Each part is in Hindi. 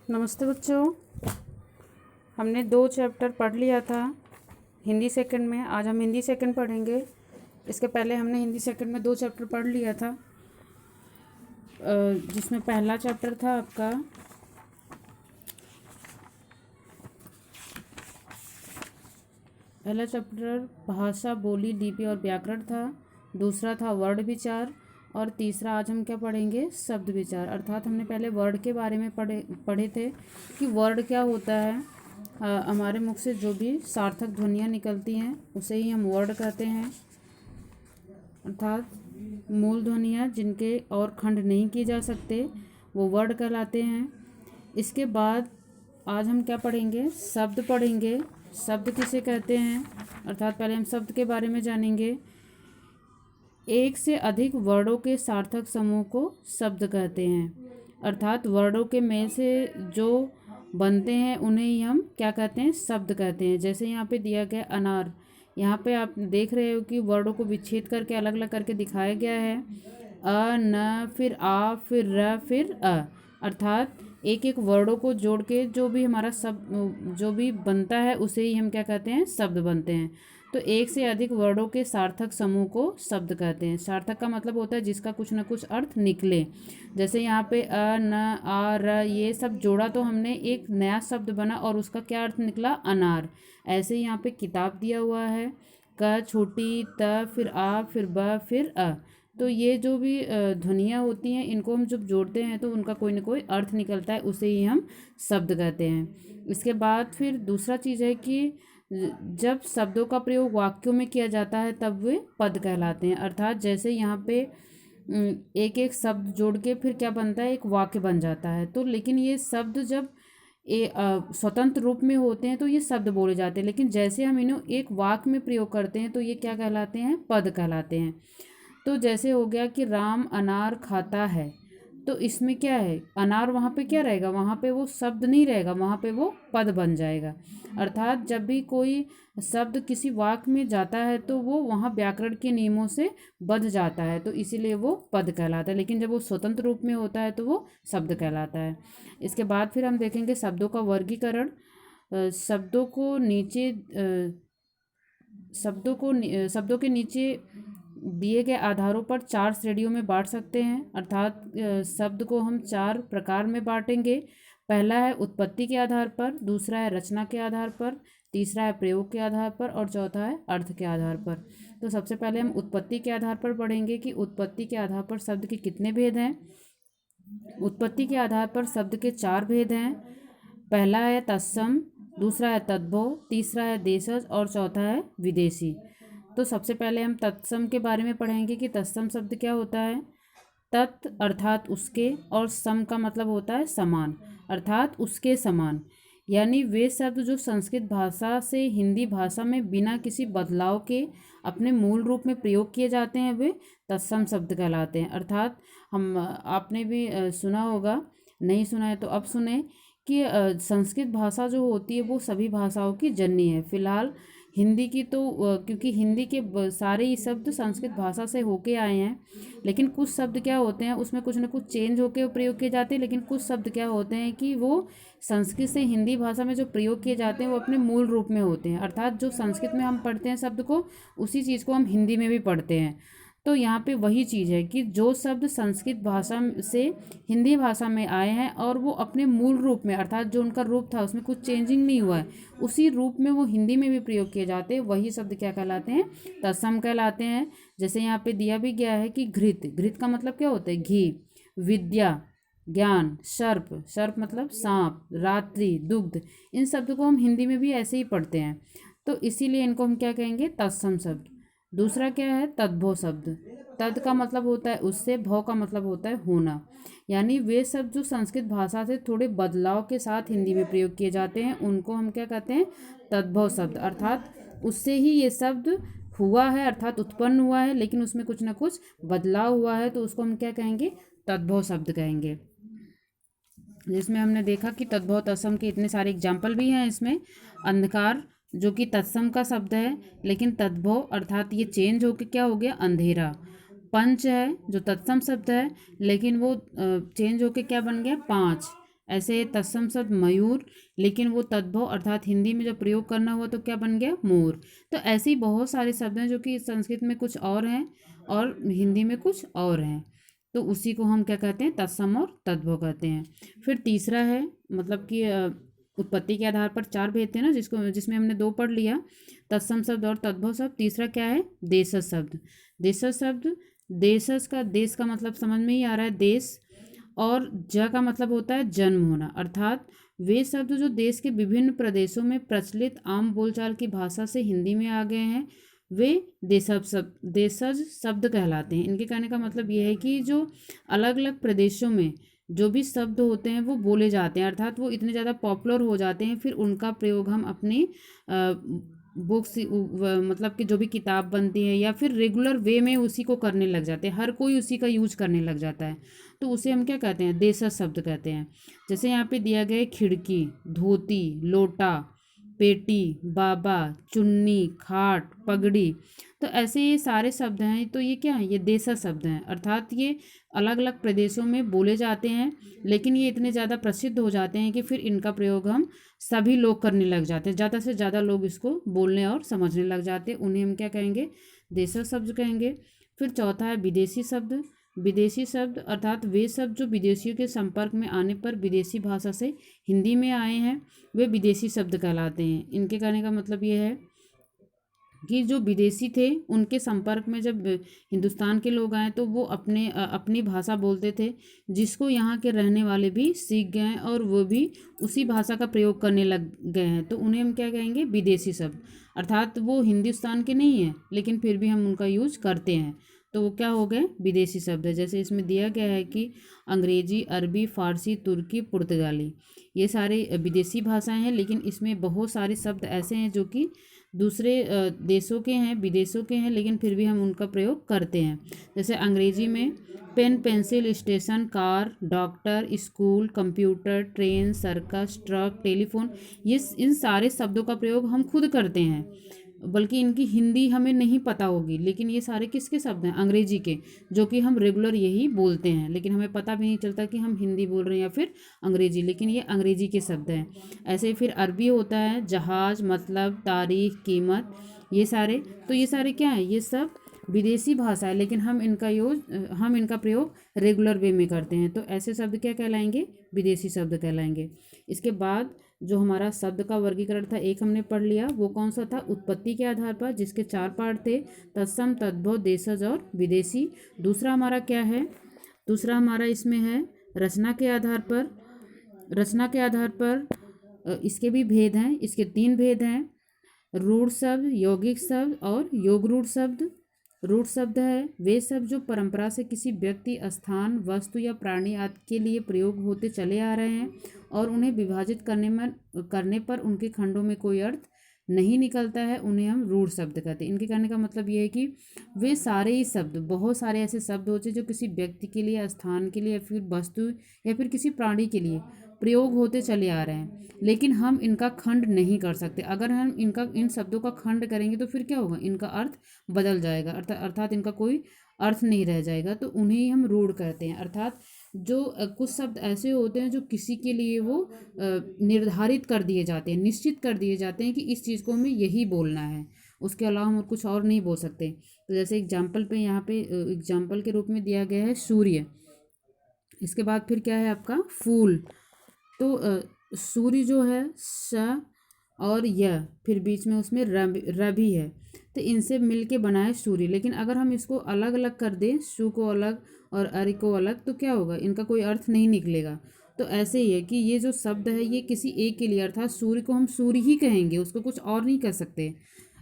नमस्ते बच्चों। हमने 2 चैप्टर पढ़ लिया था हिंदी सेकंड में। आज हम हिंदी सेकंड पढ़ेंगे। इसके पहले हमने हिंदी सेकंड में 2 चैप्टर पढ़ लिया था, जिसमें पहला चैप्टर था आपका भाषा, बोली, लिपि और व्याकरण था। दूसरा था वर्ड विचार और तीसरा आज हम क्या पढ़ेंगे, शब्द विचार। अर्थात हमने पहले वर्ड के बारे में पढ़े थे कि वर्ड क्या होता है। हमारे मुख से जो भी सार्थक ध्वनियाँ निकलती हैं उसे ही हम वर्ड कहते हैं, अर्थात मूल ध्वनियाँ जिनके और खंड नहीं किए जा सकते वो वर्ड कहलाते हैं। इसके बाद आज हम क्या पढ़ेंगे, शब्द पढ़ेंगे। शब्द किसे कहते हैं, अर्थात पहले हम शब्द के बारे में जानेंगे। एक से अधिक वर्डों के सार्थक समूह को शब्द कहते हैं। अर्थात वर्डों के मेल से जो बनते हैं उन्हें ही हम क्या कहते हैं, शब्द कहते हैं। जैसे यहाँ पे दिया गया अनार, यहाँ पे आप देख रहे हो कि वर्डों को विच्छेद करके अलग अलग करके दिखाया गया है। अ, न, फिर आ, फिर र, फिर अ। अर्थात एक एक वर्डों को जोड़ के जो भी हमारा शब्द जो भी बनता है उसे ही हम क्या कहते हैं, शब्द बनते हैं। तो एक से अधिक वर्डों के सार्थक समूह को शब्द कहते हैं। सार्थक का मतलब होता है जिसका कुछ न कुछ अर्थ निकले। जैसे यहाँ पे अ, न, आ, र ये सब जोड़ा तो हमने एक नया शब्द बना और उसका क्या अर्थ निकला, अनार। ऐसे ही यहाँ पे किताब दिया हुआ है, क छोटी, त, फिर आ, फिर ब, फिर अ। तो ये जो भी ध्वनियाँ होती हैं इनको हम जब जोड़ते हैं तो उनका कोई ना कोई अर्थ निकलता है, उसे ही हम शब्द कहते हैं। इसके बाद फिर दूसरा चीज़ है कि जब शब्दों का प्रयोग वाक्यों में किया जाता है तब वे पद कहलाते हैं। अर्थात जैसे यहाँ पे एक एक शब्द जोड़ के फिर क्या बनता है, एक वाक्य बन जाता है। तो लेकिन ये शब्द जब स्वतंत्र रूप में होते हैं तो ये शब्द बोले जाते हैं, लेकिन जैसे हम इन्हें एक वाक्य में प्रयोग करते हैं तो ये क्या कहलाते हैं, पद कहलाते हैं। तो जैसे हो गया कि राम अनार खाता है, तो इसमें क्या है, अनार वहाँ पे क्या रहेगा, वहाँ पे वो शब्द नहीं रहेगा, वहाँ पे वो पद बन जाएगा। अर्थात जब भी कोई शब्द किसी वाक्य में जाता है तो वो वहाँ व्याकरण के नियमों से बंध जाता है, तो इसीलिए वो पद कहलाता है। लेकिन जब वो स्वतंत्र रूप में होता है तो वो शब्द कहलाता है। इसके बाद फिर हम देखेंगे शब्दों का वर्गीकरण। शब्दों के नीचे दिए गए आधारों पर 4 श्रेणियों में बांट सकते हैं। अर्थात शब्द को हम 4 प्रकार में बांटेंगे। पहला है उत्पत्ति के आधार पर, दूसरा है रचना के आधार पर, तीसरा है प्रयोग के आधार पर और चौथा है अर्थ के आधार पर। तो सबसे पहले हम उत्पत्ति के आधार पर पढ़ेंगे कि उत्पत्ति के आधार पर शब्द के कितने भेद हैं। उत्पत्ति के आधार पर शब्द के 4 भेद हैं। पहला है तत्सम, दूसरा है तद्भव, तीसरा है देशज और चौथा है विदेशी। तो सबसे पहले हम तत्सम के बारे में पढ़ेंगे कि तत्सम शब्द क्या होता है। तत् अर्थात उसके और सम का मतलब होता है समान, अर्थात उसके समान। यानी वे शब्द जो संस्कृत भाषा से हिंदी भाषा में बिना किसी बदलाव के अपने मूल रूप में प्रयोग किए जाते हैं वे तत्सम शब्द कहलाते हैं। अर्थात हम आपने भी सुना होगा, नहीं सुना है तो अब सुने कि संस्कृत भाषा जो होती है वो सभी भाषाओं की जननी है। फिलहाल हिंदी की तो क्योंकि हिंदी के सारे ही शब्द संस्कृत भाषा से होके आए हैं, लेकिन कुछ शब्द क्या होते हैं उसमें कुछ ना कुछ चेंज होके प्रयोग किए जाते हैं। लेकिन कुछ शब्द क्या होते हैं कि वो संस्कृत से हिंदी भाषा में जो प्रयोग किए जाते हैं वो अपने मूल रूप में होते हैं। अर्थात जो संस्कृत में हम पढ़ते हैं शब्द को, उसी चीज़ को हम हिंदी में भी पढ़ते हैं। तो यहाँ पे वही चीज़ है कि जो शब्द संस्कृत भाषा से हिंदी भाषा में आए हैं और वो अपने मूल रूप में, अर्थात जो उनका रूप था उसमें कुछ चेंजिंग नहीं हुआ है, उसी रूप में वो हिंदी में भी प्रयोग किए जाते हैं, वही शब्द क्या कहलाते हैं, तत्सम कहलाते हैं। जैसे यहाँ पे दिया भी गया है कि घृत, घृत का मतलब क्या होता है, घी। विद्या, ज्ञान, सर्प, सर्प मतलब सांप, रात्रि, दुग्ध, इन शब्दों को हम हिंदी में भी ऐसे ही पढ़ते हैं। तो इसीलिए इनको हम क्या कहेंगे, तत्सम शब्द। दूसरा क्या है, तद्भव शब्द। तद का मतलब होता है उससे, भव का मतलब होता है होना। यानी वे शब्द जो संस्कृत भाषा से थोड़े बदलाव के साथ हिंदी में प्रयोग किए जाते हैं उनको हम क्या कहते हैं, तद्भव शब्द। अर्थात उससे ही ये शब्द हुआ है, अर्थात उत्पन्न हुआ है, लेकिन उसमें कुछ ना कुछ बदलाव हुआ है तो उसको हम क्या कहेंगे, तद्भव शब्द कहेंगे। जिसमें हमने देखा कि तद्भव तत्सम के इतने सारे एग्जाम्पल भी हैं इसमें। अंधकार जो कि तत्सम का शब्द है, लेकिन तद्भव अर्थात ये चेंज होके क्या हो गया, अंधेरा। पंच है जो तत्सम शब्द है, लेकिन वो चेंज होके क्या बन गया, पाँच। ऐसे तत्सम शब्द मयूर, लेकिन वो तद्भव अर्थात हिंदी में जब प्रयोग करना हुआ तो क्या बन गया, मोर। तो ऐसे ही बहुत सारे शब्द हैं जो कि संस्कृत में कुछ और हैं और हिंदी में कुछ और हैं। तो उसी को हम क्या कहते हैं, तत्सम और तद्भव कहते हैं। फिर तीसरा है, मतलब कि उत्पत्ति के आधार पर चार भेद थे ना, जिसमें हमने दो पढ़ लिया, तत्सम शब्द और तद्भव शब्द। तीसरा क्या है, देशज शब्द। देशज शब्द, देशज का देश का मतलब समझ में ही आ रहा है, देश, और ज का मतलब होता है जन्म होना, अर्थात वे शब्द जो देश के विभिन्न प्रदेशों में प्रचलित आम बोलचाल की भाषा से हिंदी में आ गए हैं, वे देशज शब्द कहलाते हैं। इनके कहने का मतलब ये है कि जो अलग अलग प्रदेशों में जो भी शब्द होते हैं वो बोले जाते हैं, अर्थात वो इतने ज़्यादा पॉपुलर हो जाते हैं, फिर उनका प्रयोग हम अपनी बुक्स, मतलब कि जो भी किताब बनती है या फिर रेगुलर वे में उसी को करने लग जाते हैं, हर कोई उसी का यूज करने लग जाता है, तो उसे हम क्या कहते हैं, देशज शब्द कहते हैं। जैसे यहाँ पे दिया गया है, खिड़की, धोती, लोटा, पेटी, बाबा, चुन्नी, खाट, पगड़ी। तो ऐसे ये सारे शब्द हैं, तो ये क्या है, ये देशज शब्द हैं, अर्थात ये अलग अलग प्रदेशों में बोले जाते हैं, लेकिन ये इतने ज़्यादा प्रसिद्ध हो जाते हैं कि फिर इनका प्रयोग हम सभी लोग करने लग जाते हैं, ज़्यादा से ज़्यादा लोग इसको बोलने और समझने लग जाते हैं, उन्हें हम क्या कहेंगे, देशज शब्द कहेंगे। फिर चौथा है विदेशी शब्द। विदेशी शब्द अर्थात वे शब्द जो विदेशियों के संपर्क में आने पर विदेशी भाषा से हिंदी में आए हैं, वे विदेशी शब्द कहलाते हैं। इनके कहने का मतलब ये है कि जो विदेशी थे उनके संपर्क में जब हिंदुस्तान के लोग आए तो वो अपनी भाषा बोलते थे, जिसको यहाँ के रहने वाले भी सीख गए हैं और वो भी उसी भाषा का प्रयोग करने लग गए हैं, तो उन्हें हम क्या कहेंगे, विदेशी शब्द, अर्थात वो हिंदुस्तान के नहीं हैं लेकिन फिर भी हम उनका यूज करते हैं, तो वो क्या हो गए, विदेशी शब्द है। जैसे इसमें दिया गया है कि अंग्रेजी, अरबी, फारसी, तुर्की, पुर्तगाली, ये सारे विदेशी भाषाएं हैं, लेकिन इसमें बहुत सारे शब्द ऐसे हैं जो कि दूसरे देशों के हैं, विदेशों के हैं, लेकिन फिर भी हम उनका प्रयोग करते हैं। जैसे अंग्रेजी में pen, pencil, station, car, doctor, school, computer, train, circus, truck, telephone, ये इन सारे शब्दों का प्रयोग हम खुद करते हैं, बल्कि इनकी हिंदी हमें नहीं पता होगी, लेकिन ये सारे किसके शब्द हैं, अंग्रेजी के, जो कि हम रेगुलर यही बोलते हैं, लेकिन हमें पता भी नहीं चलता कि हम हिंदी बोल रहे हैं या फिर अंग्रेजी, लेकिन ये अंग्रेजी के शब्द हैं। ऐसे ही फिर अरबी होता है, जहाज, मतलब, तारीख, कीमत, ये सारे, तो ये सारे क्या है, ये सब विदेशी भाषा है, लेकिन हम इनका प्रयोग रेगुलर वे में करते हैं, तो ऐसे शब्द क्या कहलाएंगे, विदेशी शब्द कहलाएंगे। इसके बाद जो हमारा शब्द का वर्गीकरण था, एक हमने पढ़ लिया, वो कौन सा था, उत्पत्ति के आधार पर, जिसके चार पार्ट थे, तत्सम, तद्भव, देशज और विदेशी। दूसरा हमारा क्या है, दूसरा हमारा इसमें है रचना के आधार पर। रचना के आधार पर इसके भी भेद हैं, इसके तीन भेद हैं, रूढ़ शब्द, यौगिक शब्द और योग रूढ़ शब्द। रूढ़ शब्द है वे शब्द जो परंपरा से किसी व्यक्ति, स्थान, वस्तु या प्राणी आदि के लिए प्रयोग होते चले आ रहे हैं और उन्हें विभाजित करने पर उनके खंडों में कोई अर्थ नहीं निकलता है, उन्हें हम रूढ़ शब्द कहते हैं। इनके कहने का मतलब ये है कि वे सारे ही शब्द, बहुत सारे ऐसे शब्द होते हैं जो किसी व्यक्ति के लिए, स्थान के लिए या फिर वस्तु या फिर किसी प्राणी के लिए प्रयोग होते चले आ रहे हैं, लेकिन हम इनका खंड नहीं कर सकते। अगर हम इन शब्दों का खंड करेंगे तो फिर क्या होगा, इनका अर्थ बदल जाएगा, अर्थात इनका कोई अर्थ नहीं रह जाएगा, तो उन्हें ही हम रूढ़ कहते हैं। अर्थात जो कुछ शब्द ऐसे होते हैं जो किसी के लिए वो निर्धारित कर दिए जाते हैं, निश्चित कर दिए जाते हैं कि इस चीज़ को हमें यही बोलना है, उसके अलावा हम कुछ और नहीं बोल सकते। तो जैसे एग्जाम्पल पे यहाँ पे एग्जाम्पल के रूप में दिया गया है सूर्य। इसके बाद फिर क्या है आपका फूल। तो सूर्य जो है स और य, फिर बीच में उसमें र भी है, तो इनसे मिल के बना है सूर्य। लेकिन अगर हम इसको अलग अलग कर दें, सु को अलग और अरि को अलग, तो क्या होगा, इनका कोई अर्थ नहीं निकलेगा। तो ऐसे ही है कि ये जो शब्द है ये किसी एक के लिए, अर्थात सूर्य को हम सूर्य ही कहेंगे, उसको कुछ और नहीं कह सकते।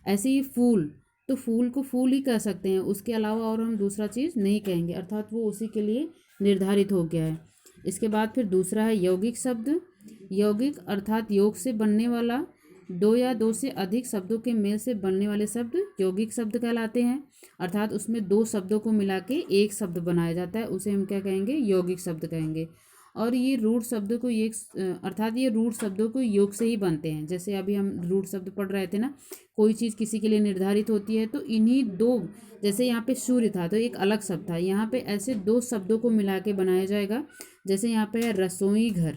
ऐसे ही फूल, तो फूल को फूल ही कह सकते हैं, उसके अलावा और हम दूसरा चीज़ नहीं कहेंगे, अर्थात वो उसी के लिए निर्धारित हो गया है। इसके बाद फिर दूसरा है यौगिक शब्द। यौगिक अर्थात योग से बनने वाला, दो या दो से अधिक शब्दों के मेल से बनने वाले शब्द यौगिक शब्द कहलाते हैं, अर्थात उसमें दो शब्दों को मिला के एक शब्द बनाया जाता है, उसे हम क्या कहेंगे, यौगिक शब्द कहेंगे। और ये रूढ़ शब्दों को अर्थात ये रूढ़ शब्दों को योग से ही बनते हैं। जैसे अभी हम रूढ़ शब्द पढ़ रहे थे ना, कोई चीज़ किसी के लिए निर्धारित होती है तो इन्हीं दो, जैसे यहाँ पे सूर्य था तो एक अलग शब्द था, यहाँ पे ऐसे दो शब्दों को मिला के बनाया जाएगा। जैसे यहाँ पे है रसोई घर,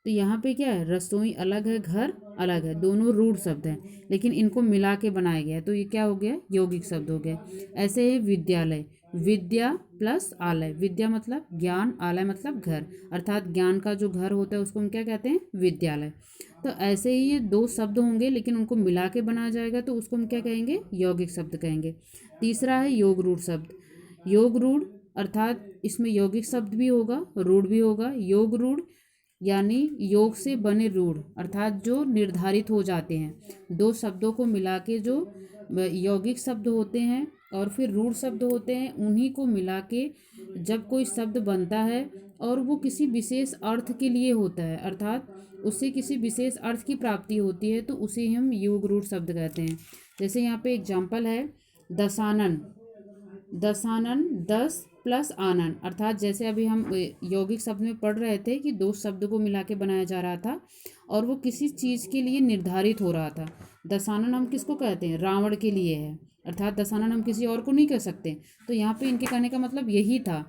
तो यहाँ पे क्या है, रसोई अलग है, घर अलग है, दोनों रूढ़ शब्द हैं, लेकिन इनको मिला के बनाया गया है, तो ये क्या हो गया, यौगिक शब्द हो गया। ऐसे ही विद्यालय, विद्या प्लस आलय, विद्या मतलब ज्ञान, आलय मतलब घर, अर्थात ज्ञान का जो घर होता है उसको हम क्या कहते हैं, विद्यालय। तो ऐसे ही ये दो शब्द होंगे लेकिन उनको मिला के बनाया जाएगा तो उसको हम क्या कहेंगे, यौगिक शब्द कहेंगे। तीसरा है योग रूढ़ शब्द। योग रूढ़ अर्थात इसमें यौगिक शब्द भी होगा, रूढ़ भी होगा। योग रूढ़ यानी योग से बने रूढ़, अर्थात जो निर्धारित हो जाते हैं। दो शब्दों को मिला के जो यौगिक शब्द होते हैं और फिर रूढ़ शब्द होते हैं, उन्हीं को मिला के जब कोई शब्द बनता है और वो किसी विशेष अर्थ के लिए होता है, अर्थात उससे किसी विशेष अर्थ की प्राप्ति होती है, तो उसे हम योग रूढ़ शब्द कहते हैं। जैसे यहाँ पे एग्जाम्पल है दशानन, दशानन 10 प्लस आनन, अर्थात जैसे अभी हम यौगिक शब्द में पढ़ रहे थे कि दो शब्द को मिला के बनाया जा रहा था और वो किसी चीज़ के लिए निर्धारित हो रहा था। दशानन हम किसको कहते हैं, रावण के लिए है, अर्थात दशानन हम किसी और को नहीं कह सकते। तो यहाँ पे इनके कहने का मतलब यही था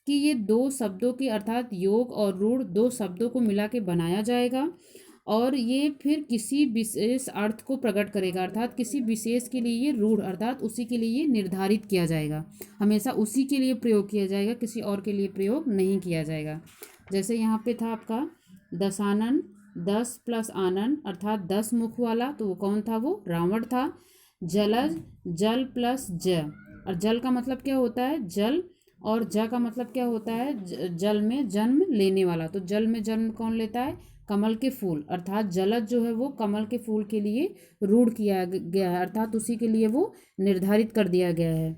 कि ये दो शब्दों के अर्थात योग और रूढ़ दो शब्दों को मिला के बनाया जाएगा और ये फिर किसी विशेष अर्थ को प्रकट करेगा, अर्थात किसी विशेष के लिए ये रूढ़ अर्थात उसी के लिए निर्धारित किया जाएगा, हमेशा उसी के लिए प्रयोग किया जाएगा, किसी और के लिए प्रयोग नहीं किया जाएगा। जैसे यहाँ पे था आपका दशानन 10 प्लस आनन, अर्थात 10 मुख वाला, तो वो कौन था, वो रावण था। जलज, जल प्लस ज, और जल का मतलब क्या होता है, जल, और ज का मतलब क्या होता है, जल में जन्म लेने वाला। तो जल में जन्म कौन लेता है, कमल के फूल, अर्थात जलज जो है वो कमल के फूल के लिए रूढ़ किया गया है, अर्थात उसी के लिए वो निर्धारित कर दिया गया है।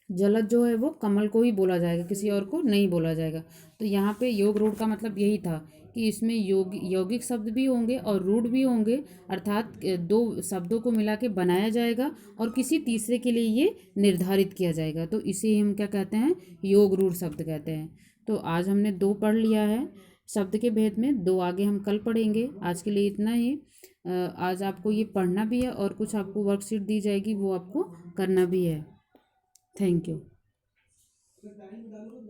जलज जो है वो कमल को ही बोला जाएगा, किसी और को नहीं बोला जाएगा। तो यहाँ पे योग रूढ़ का मतलब यही था कि इसमें यौगिक शब्द भी होंगे और रूढ़ भी होंगे, अर्थात दो शब्दों को मिला के बनाया जाएगा और किसी तीसरे के लिए ये निर्धारित किया जाएगा, तो इसे हम क्या कहते हैं, योग रूढ़ शब्द कहते हैं। तो आज हमने दो पढ़ लिया है शब्द के भेद में, दो आगे हम कल पढ़ेंगे। आज के लिए इतना ही। आज आपको ये पढ़ना भी है और कुछ आपको वर्कशीट दी जाएगी वो आपको करना भी है। Thank you.